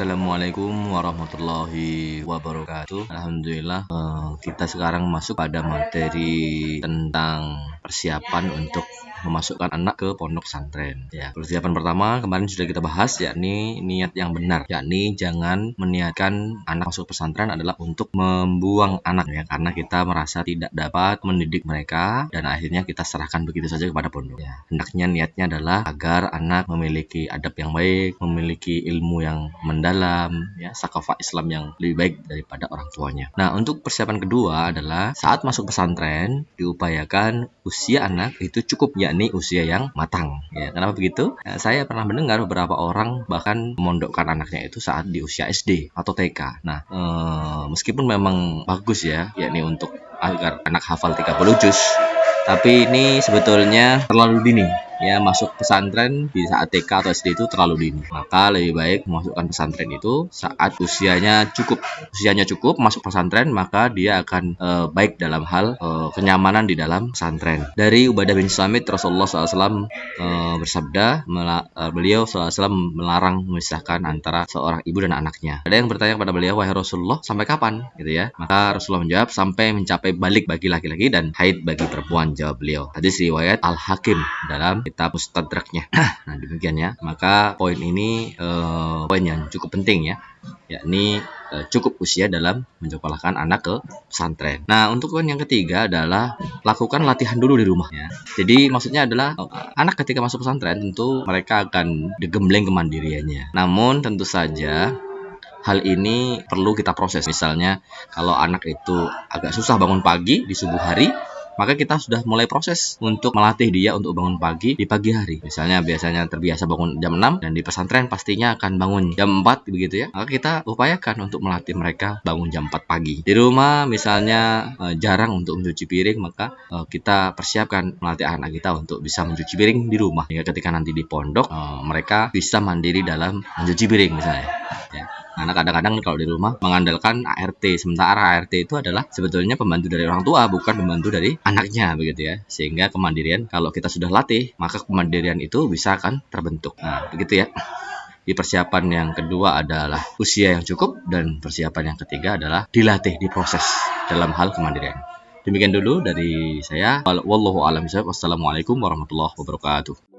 Assalamualaikum warahmatullahi wabarakatuh. Alhamdulillah, kita sekarang masuk pada materi tentang persiapan untuk memasukkan anak ke pondok pesantren. Ya, persiapan pertama kemarin sudah kita bahas, yakni niat yang benar, yakni jangan meniatkan anak masuk pesantren adalah untuk membuang anak ya, karena kita merasa tidak dapat mendidik mereka dan akhirnya kita serahkan begitu saja kepada pondok. Ya, hendaknya niatnya adalah agar anak memiliki adab yang baik, memiliki ilmu yang mendalam, ya, sakafah Islam yang lebih baik daripada orang tuanya. Nah, untuk persiapan kedua adalah saat masuk pesantren diupayakan usia anak itu cukup, yakni usia yang matang. Ya, kenapa begitu? Saya pernah mendengar beberapa orang bahkan memondokkan anaknya itu saat di usia SD atau TK. Nah, meskipun memang bagus ya, yakni untuk agar anak hafal 30 juz, tapi ini sebetulnya terlalu dini. Ya, masuk pesantren di saat TK atau SD itu terlalu dini. Maka lebih baik memasukkan pesantren itu saat usianya cukup masuk pesantren, maka dia akan baik dalam hal kenyamanan di dalam pesantren. Dari Ubadah bin Samit, Rasulullah SAW bersabda, beliau SAW melarang memisahkan antara seorang ibu dan anaknya. Ada yang bertanya kepada beliau, wahai Rasulullah, sampai kapan? Gitu ya. Maka Rasulullah menjawab, sampai mencapai balik bagi laki-laki dan haid bagi perempuan, jawab beliau. Hadis riwayat Al-Hakim dalam kitab Mustadraknya. Nah, demikian ya. Maka poin ini poin yang cukup penting ya, yakni cukup usia dalam menyekolahkan anak ke pesantren. Nah, untuk poin yang ketiga adalah lakukan latihan dulu di rumah ya. Jadi maksudnya adalah anak ketika masuk pesantren tentu mereka akan digembleng kemandiriannya. Namun tentu saja hal ini perlu kita proses. Misalnya kalau anak itu agak susah bangun pagi di subuh hari, maka kita sudah mulai proses untuk melatih dia untuk bangun pagi di pagi hari. Misalnya biasanya terbiasa bangun jam 6 dan di pesantren pastinya akan bangun jam 4 begitu ya. Maka kita upayakan untuk melatih mereka bangun jam 4 pagi. Di rumah misalnya jarang untuk mencuci piring, maka kita persiapkan melatih anak kita untuk bisa mencuci piring di rumah. Hingga ketika nanti di pondok mereka bisa mandiri dalam mencuci piring misalnya. Ya. Karena kadang-kadang kalau di rumah mengandalkan ART, sementara ART itu adalah sebetulnya pembantu dari orang tua, bukan pembantu dari anaknya begitu ya. Sehingga kemandirian kalau kita sudah latih, maka kemandirian itu bisa akan terbentuk. Nah, begitu ya. Di persiapan yang kedua adalah usia yang cukup, dan persiapan yang ketiga adalah dilatih, diproses dalam hal kemandirian. Demikian dulu dari saya. Wallahu a'lam bishawab. Wassalamualaikum warahmatullahi wabarakatuh.